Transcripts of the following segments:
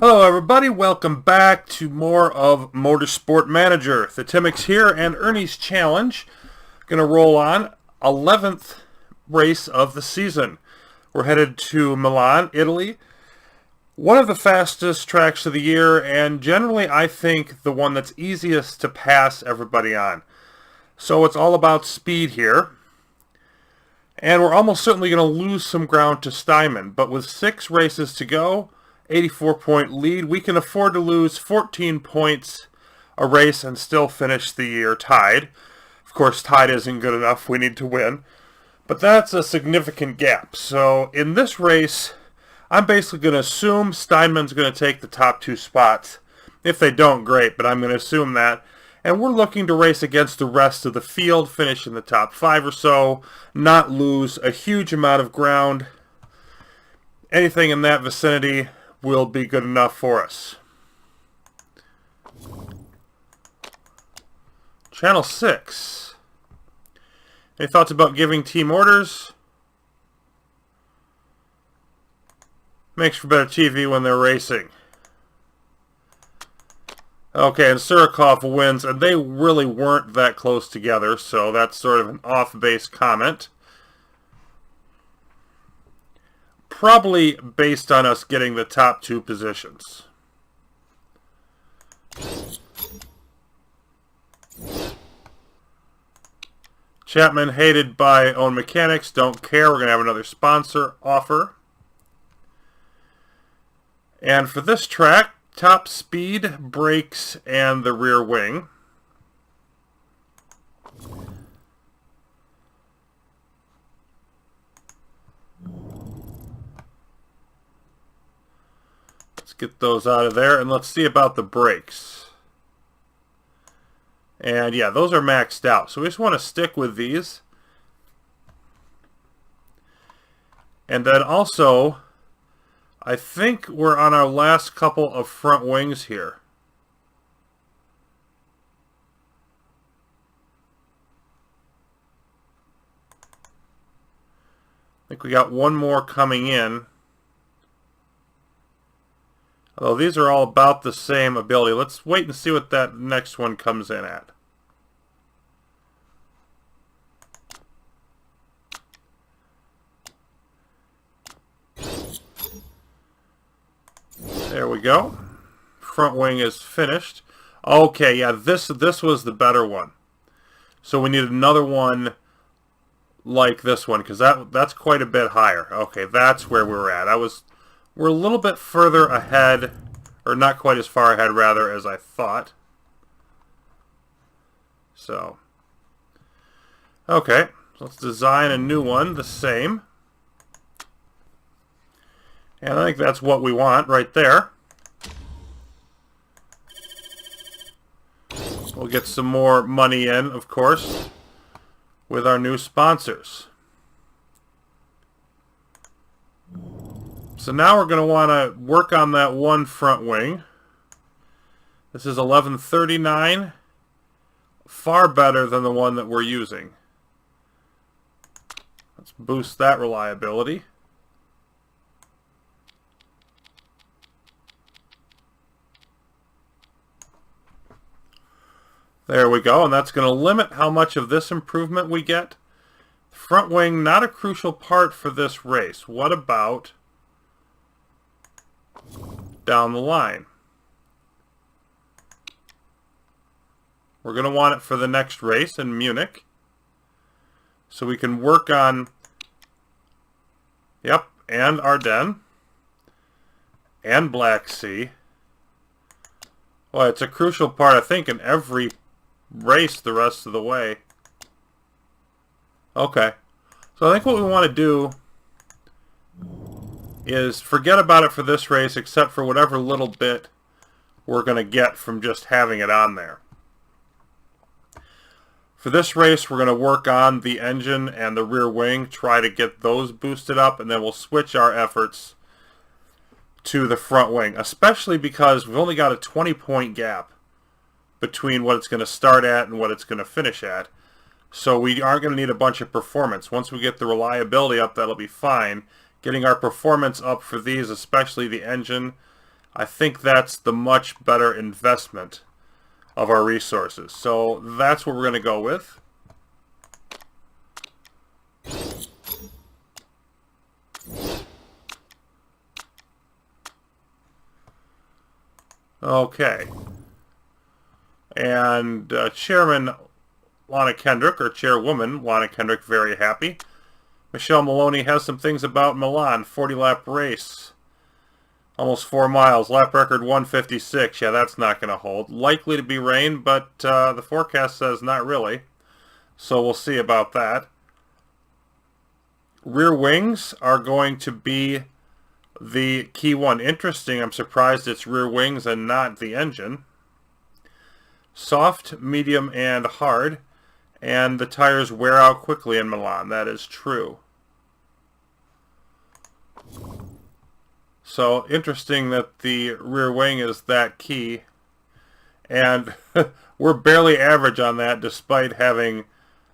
Hello everybody, welcome back to more of Motorsport Manager. The Timmix here and Ernie's challenge. Gonna roll on 11th race of the season. We're headed to Milan, Italy. One of the fastest tracks of the year, and generally I think the one that's easiest to pass everybody on. So it's all about speed here. And we're almost certainly going to lose some ground to Steinmann, but with 6 races to go, 84-point lead, we can afford to lose 14 points a race and still finish the year tied. Of course, tied isn't good enough. We need to win. But that's a significant gap. So in this race, I'm basically going to assume Steinmann's going to take the top 2 spots. If they don't, great, but I'm going to assume that. And we're looking to race against the rest of the field, finish in the top 5 or so, not lose a huge amount of ground. Anything in that vicinity will be good enough for us. Channel 6. Any thoughts about giving team orders? Makes for better TV when they're racing. Okay, and Surikov wins, and they really weren't that close together, so that's sort of an off-base comment. Probably based on us getting the top 2 positions. Chapman hated by Own Mechanics, don't care, we're going to have another sponsor offer. And for this track, top speed, brakes, and the rear wing. Let's get those out of there, and let's see about the brakes. And yeah, those are maxed out, so we just want to stick with these. And then also, I think we're on our last couple of front wings here. I think we got one more coming in. Although these are all about the same ability. Let's wait and see what that next one comes in at. There we go. Front wing is finished. Okay, yeah, this was the better one. So we need another one like this one, because that's quite a bit higher. Okay, that's where we were at. We're a little bit further ahead, or not quite as far ahead, rather, as I thought. So, okay, let's design a new one, the same. And I think that's what we want right there. We'll get some more money in, of course, with our new sponsors. So now we're going to want to work on that one front wing. This is 1139. Far better than the one that we're using. Let's boost that reliability. There we go, and that's going to limit how much of this improvement we get. Front wing, not a crucial part for this race. What about down the line? We're going to want it for the next race in Munich. So we can work on, yep, and Ardennes, and Black Sea. Well, it's a crucial part, I think, in every race the rest of the way. Okay. So I think what we want to do is forget about it for this race, except for whatever little bit we're going to get from just having it on there. For this race, we're going to work on the engine and the rear wing, try to get those boosted up, and then we'll switch our efforts to the front wing, especially because we've only got a 20-point gap between what it's going to start at and what it's going to finish at. So we aren't going to need a bunch of performance. Once we get the reliability up, that'll be fine. Getting our performance up for these, especially the engine, I think that's the much better investment of our resources. So that's what we're going to go with. Okay. And Chairman Lana Kendrick, or Chairwoman Lana Kendrick, very happy. Michelle Maloney has some things about Milan. 40-lap race. Almost 4 miles. Lap record 156. Yeah, that's not going to hold. Likely to be rain, but the forecast says not really. So we'll see about that. Rear wings are going to be the key one. Interesting. I'm surprised it's rear wings and not the engine. Soft, medium, and hard. And the tires wear out quickly in Milan. That is true. So interesting that the rear wing is that key. And we're barely average on that despite having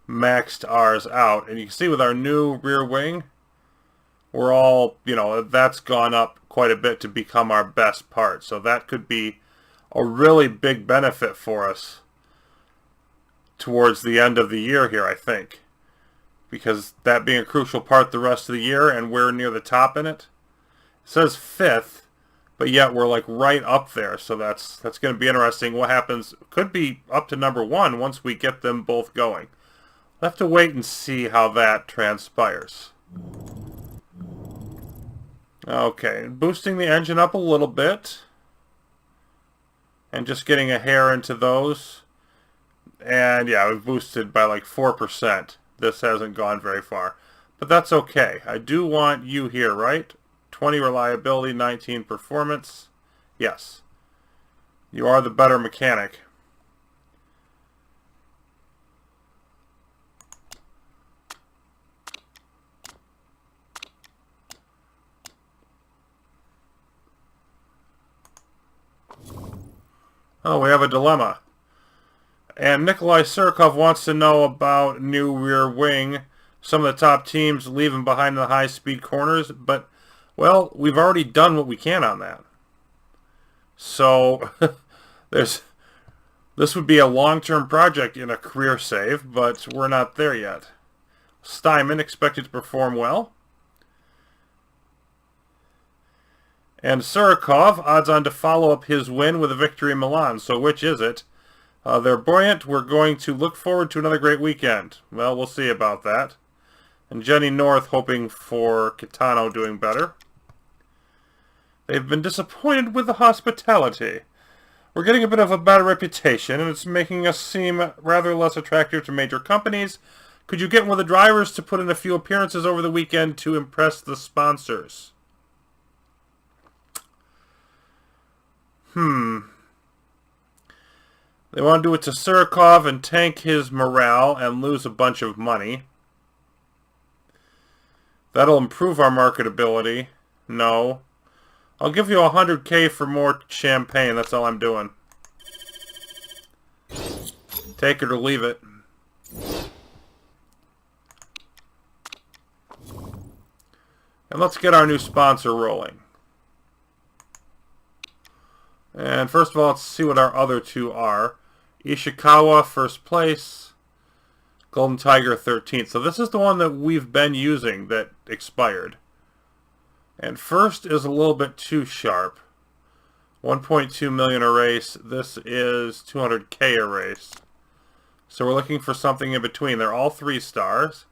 maxed ours out. And you can see with our new rear wing, we're all, that's gone up quite a bit to become our best part. So that could be a really big benefit for us towards the end of the year here, I think. Because that being a crucial part the rest of the year, and we're near the top in it. It says 5th, but yet we're like right up there. So that's going to be interesting. What happens could be up to number 1 once we get them both going. We'll have to wait and see how that transpires. Okay, boosting the engine up a little bit. And just getting a hair into those. And yeah, we've boosted by like 4%. This hasn't gone very far. But that's okay. I do want you here, right? 20 reliability, 19 performance. Yes. You are the better mechanic. Oh, we have a dilemma. And Nikolai Surikov wants to know about new rear wing. Some of the top teams leave him behind the high-speed corners, but, well, we've already done what we can on that. So, this would be a long-term project in a career save, but we're not there yet. Steinmann expected to perform well. And Surikov, odds on to follow up his win with a victory in Milan. So which is it? They're buoyant. We're going to look forward to another great weekend. Well, we'll see about that. And Jenny North hoping for Kitano doing better. They've been disappointed with the hospitality. We're getting a bit of a bad reputation, and it's making us seem rather less attractive to major companies. Could you get one of the drivers to put in a few appearances over the weekend to impress the sponsors? They want to do it to Surikov and tank his morale and lose a bunch of money. That'll improve our marketability. No. I'll give you 100K for more champagne. That's all I'm doing. Take it or leave it. And let's get our new sponsor rolling. And first of all, let's see what our other two are. Ishikawa, first place. Golden Tiger, 13th. So this is the one that we've been using that expired. And first is a little bit too sharp. 1.2 million a race. This is 200K a race. So we're looking for something in between. They're all 3 stars.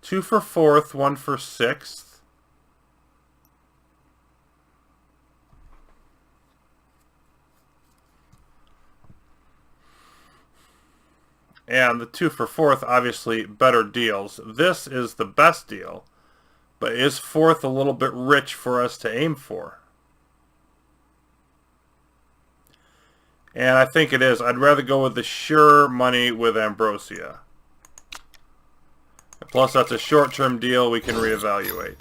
2 for 4th, 1 for 6th. And the 2 for 4th, obviously, better deals. This is the best deal. But is 4th a little bit rich for us to aim for? And I think it is. I'd rather go with the sure money with Ambrosia. Plus, that's a short-term deal we can reevaluate.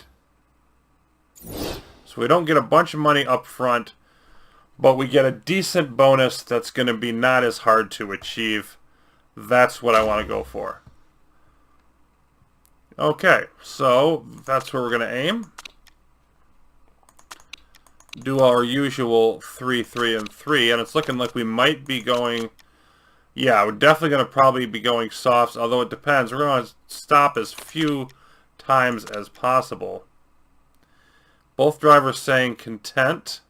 So we don't get a bunch of money up front, but we get a decent bonus that's going to be not as hard to achieve. That's what I want to go for. Okay, so that's where we're going to aim. do our usual 3, 3, and 3, and it's looking like we might be going... Yeah, we're definitely going to probably be going softs, although it depends. We're going to stop as few times as possible. Both drivers saying content.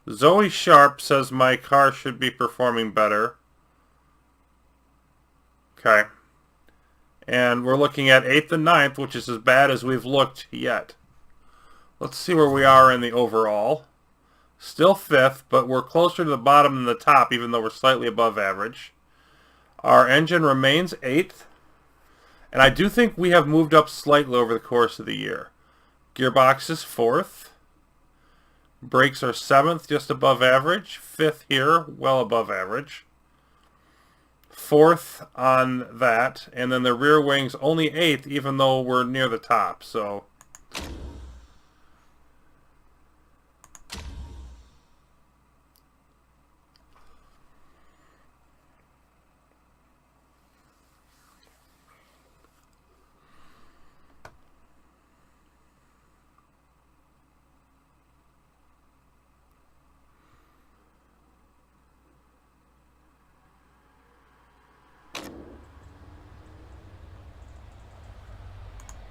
Zoe Sharp says my car should be performing better. Okay. And we're looking at 8th and 9th, which is as bad as we've looked yet. Let's see where we are in the overall. Still 5th, but we're closer to the bottom than the top, even though we're slightly above average. Our engine remains 8th. And I do think we have moved up slightly over the course of the year. Gearbox is 4th. Brakes are 7th, just above average. 5th here, well above average. 4th on that. And then the rear wing's only 8th, even though we're near the top. So...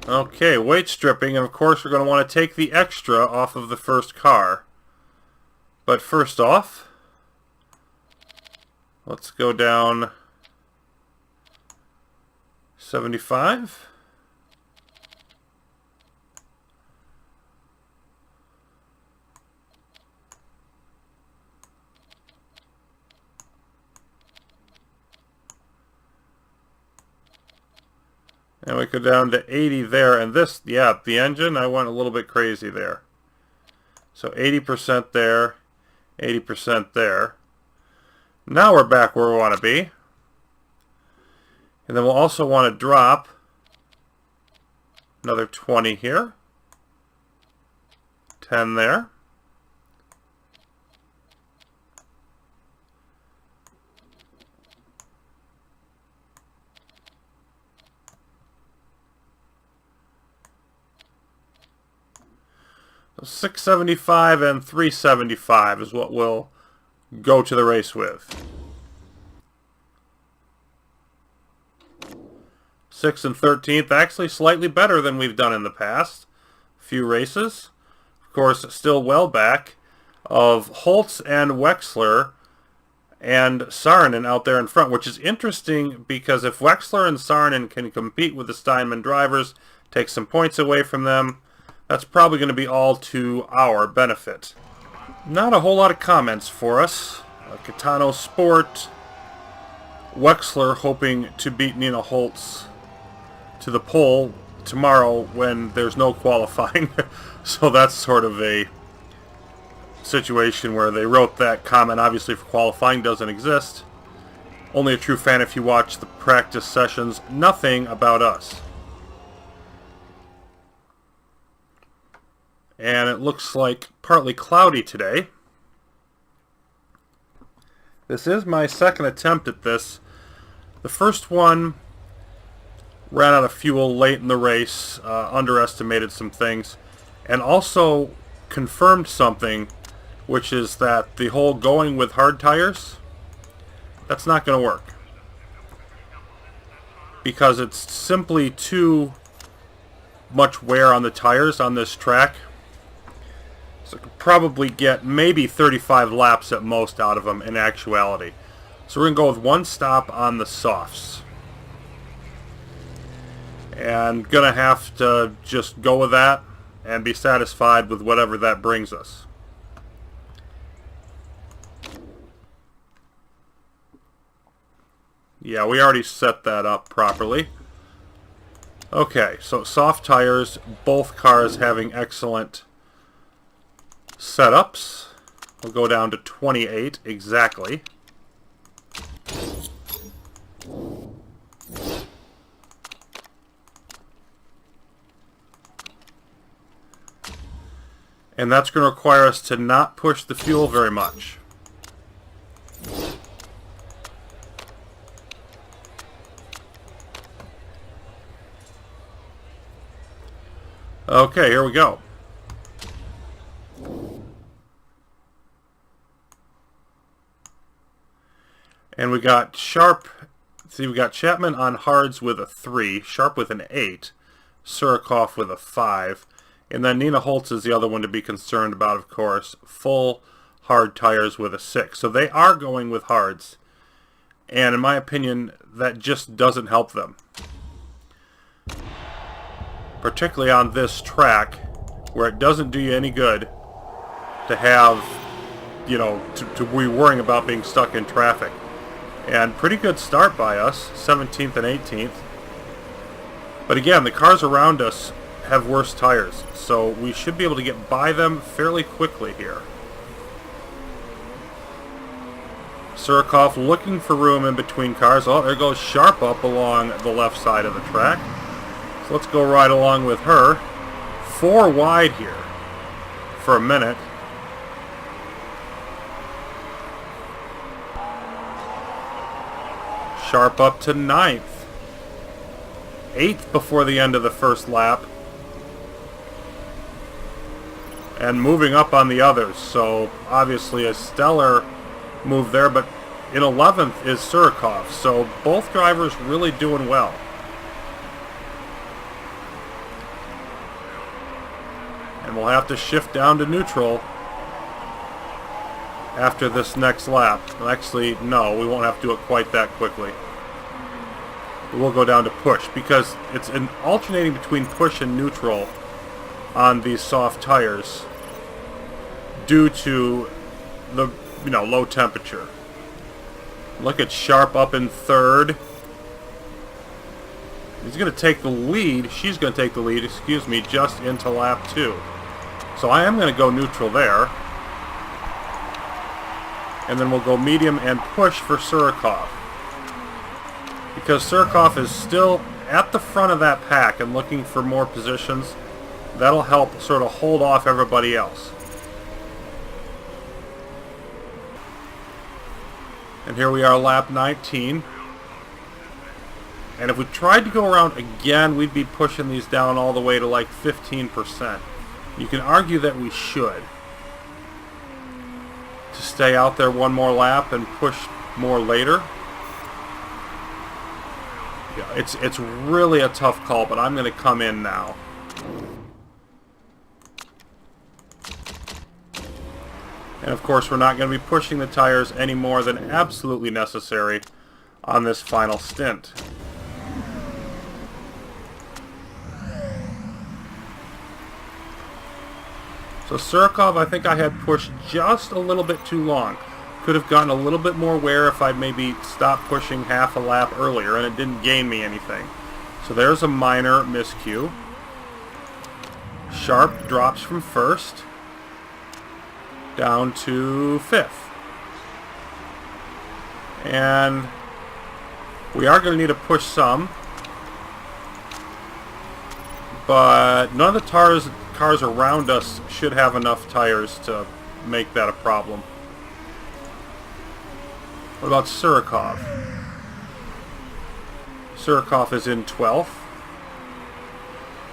Okay, weight stripping, and of course we're going to want to take the extra off of the first car. But first off, let's go down 75. And we go down to 80 there, and this, yeah, the engine, I went a little bit crazy there. So 80% there, 80% there. Now we're back where we want to be. And then we'll also want to drop another 20 here. 10 there. So 675 and 375 is what we'll go to the race with. 6th and 13th, actually slightly better than we've done in the past few races. Of course, still well back of Holtz and Wexler and Saarinen out there in front, which is interesting because if Wexler and Saarinen can compete with the Steinmann drivers, take some points away from them, that's probably going to be all to our benefit. Not a whole lot of comments for us. Catano Sport, Wexler hoping to beat Nina Holtz to the pole tomorrow when there's no qualifying. So that's sort of a situation where they wrote that comment. Obviously, for qualifying doesn't exist. Only a true fan if you watch the practice sessions. Nothing about us. And it looks like partly cloudy today. This is my second attempt at this. The first one ran out of fuel late in the race, underestimated some things, and also confirmed something, which is that the whole going with hard tires, that's not going to work. Because it's simply too much wear on the tires on this track. So I could probably get maybe 35 laps at most out of them in actuality. So we're going to go with one stop on the softs. And going to have to just go with that and be satisfied with whatever that brings us. Yeah, we already set that up properly. Okay, so soft tires, both cars having excellent setups. We'll go down to 28 exactly. And that's going to require us to not push the fuel very much. Okay, here we go. And we got Sharp. See, we got Chapman on hards with a 3, Sharp with an 8, Surikoff with a 5, and then Nina Holtz is the other one to be concerned about, of course. Full hard tires with a 6. So they are going with hards. And in my opinion, that just doesn't help them. Particularly on this track, where it doesn't do you any good to have, you know, to be worrying about being stuck in traffic. And pretty good start by us, 17th and 18th. But again, the cars around us have worse tires, so we should be able to get by them fairly quickly here. Surikoff looking for room in between cars. Oh, there goes Sharp up along the left side of the track. So let's go right along with her. 4 wide here for a minute. Sharp up to 9th. 8th before the end of the first lap. And moving up on the others. So obviously a stellar move there. But in 11th is Surikoff. So both drivers really doing well. And we'll have to shift down to neutral after this next lap. Actually, no, we won't have to do it quite that quickly. We'll go down to push because it's an alternating between push and neutral on these soft tires due to the low temperature. Look at Sharp up in 3rd. He's going to take the lead. She's going to take the lead, excuse me, just into lap 2. So I am going to go neutral there. And then we'll go medium and push for Surikoff. Because Surikoff is still at the front of that pack and looking for more positions. That'll help sort of hold off everybody else. And here we are, lap 19. And if we tried to go around again, we'd be pushing these down all the way to like 15%. You can argue that we should. To stay out there one more lap and push more later. Yeah, it's really a tough call, but I'm going to come in now. And of course, we're not going to be pushing the tires any more than absolutely necessary on this final stint. So Surikoff, I think I had pushed just a little bit too long. Could have gotten a little bit more wear if I'd maybe stopped pushing half a lap earlier, and it didn't gain me anything. So there's a minor miscue. Sharp drops from 1st down to 5th. And we are going to need to push some. But none of the cars around us should have enough tires to make that a problem. What about Surikoff? Surikoff is in 12th.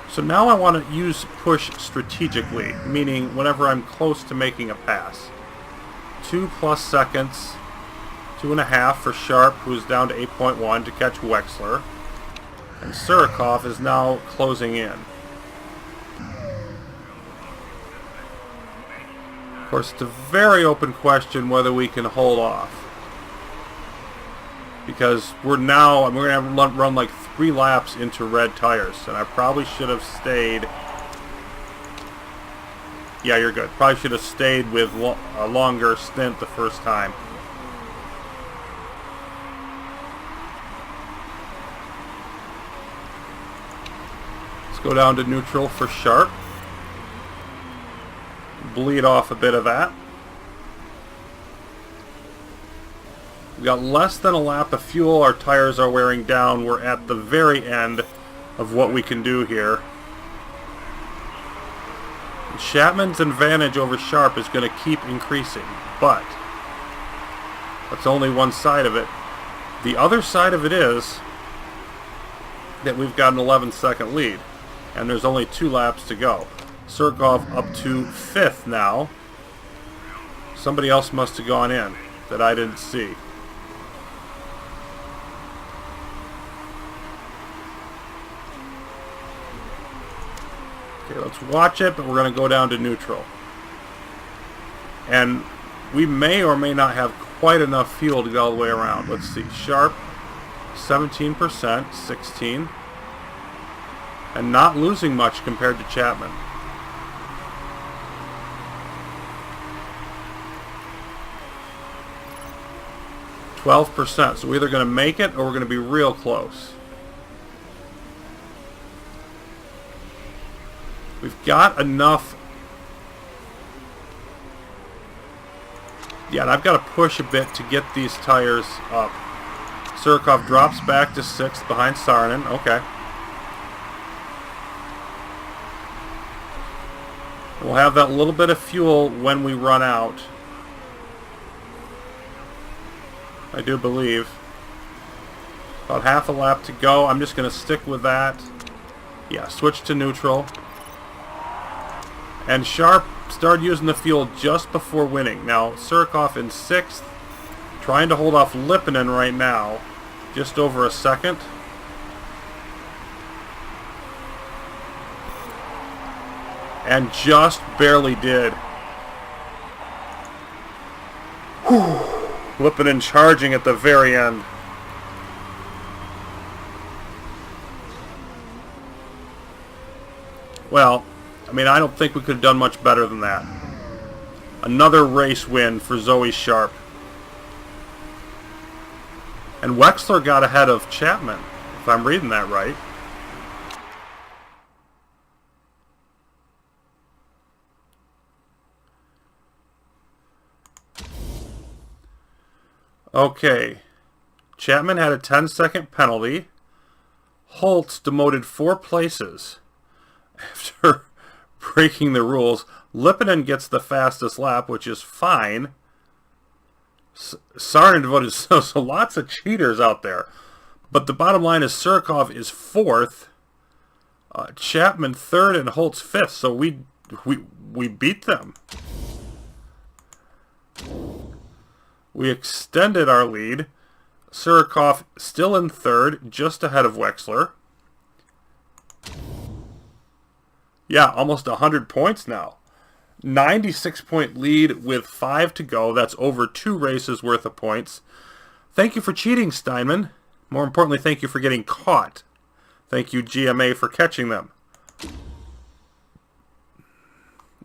So now I want to use push strategically, meaning whenever I'm close to making a pass. 2+ seconds, 2.5 for Sharp, who's down to 8.1 to catch Wexler. And Surikoff is now closing in. Of course, it's a very open question whether we can hold off. Because I'm going to run like 3 laps into red tires, and I probably should have stayed. Yeah, you're good. Probably should have stayed with a longer stint the first time. Let's go down to neutral for Sharp. Bleed off a bit of that. We got less than a lap of fuel. Our tires are wearing down. We're at the very end of what we can do here. Chapman's advantage over Sharp is going to keep increasing, but that's only one side of it. The other side of it is that we've got an 11-second lead, and there's only 2 laps to go. Surikoff up to 5th now. Somebody else must have gone in that I didn't see. Okay, let's watch it, but we're going to go down to neutral. And we may or may not have quite enough fuel to go all the way around. Let's see. Sharp, 17%, 16. And not losing much compared to Chapman. %. So we're either going to make it or we're going to be real close. We've got enough. Yeah, and I've got to push a bit to get these tires up. Surikov drops back to 6th behind Saarinen. Okay. We'll have that little bit of fuel when we run out. I do believe. About half a lap to go. I'm just going to stick with that. Yeah, switch to neutral. And Sharp started using the fuel just before winning. Now, Surikov in 6th. Trying to hold off Lippinen right now. Just over a second. And just barely did. Whew. Lippinen charging at the very end. Well, I mean, I don't think we could have done much better than that. Another race win for Zoe Sharp. And Wexler got ahead of Chapman, if I'm reading that right. Okay. Chapman had a 10-second penalty. Holtz demoted 4 places after breaking the rules. Lippinen gets the fastest lap, which is fine. Saarinen devoted, so lots of cheaters out there. But the bottom line is Surikov is 4th, Chapman 3rd, and Holtz 5th. So we beat them. We extended our lead. Surikov still in 3rd, just ahead of Wexler. Yeah, almost 100 points now. 96-point lead with 5 to go. That's over 2 races worth of points. Thank you for cheating, Steinmann. More importantly, thank you for getting caught. Thank you, GMA, for catching them.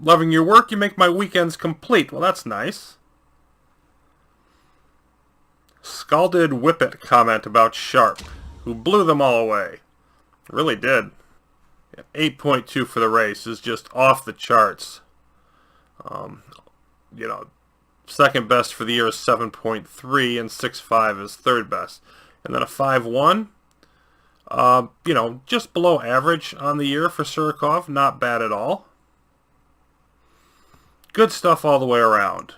Loving your work. You make my weekends complete. Well, that's nice. Scalded Whippet comment about Sharp, who blew them all away. Really did. 8.2 for the race is just off the charts. You know, second best for the year is 7.3, and 6.5 is third best. And then a 5.1, you know, just below average on the year for Surikov. Not bad at all. Good stuff all the way around.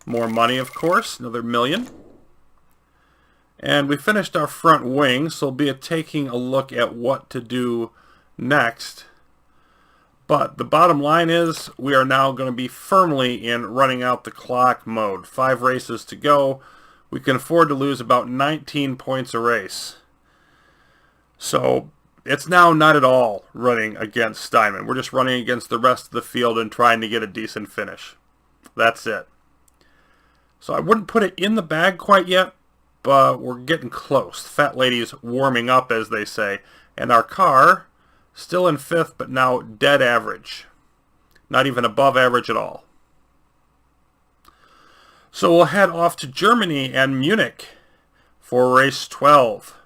More money, of course, another $1 million. And we finished our front wing, so we'll be taking a look at what to do next. But the bottom line is we are now going to be firmly in running out the clock mode. 5 races to go. We can afford to lose about 19 points a race. So it's now not at all running against Steinmann. We're just running against the rest of the field and trying to get a decent finish. That's it. So I wouldn't put it in the bag quite yet, but we're getting close. Fat lady's warming up, as they say. And our car, still in 5th, but now dead average. Not even above average at all. So we'll head off to Germany and Munich for race 12.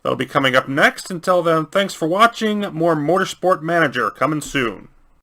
That'll be coming up next. Until then, thanks for watching. More Motorsport Manager coming soon.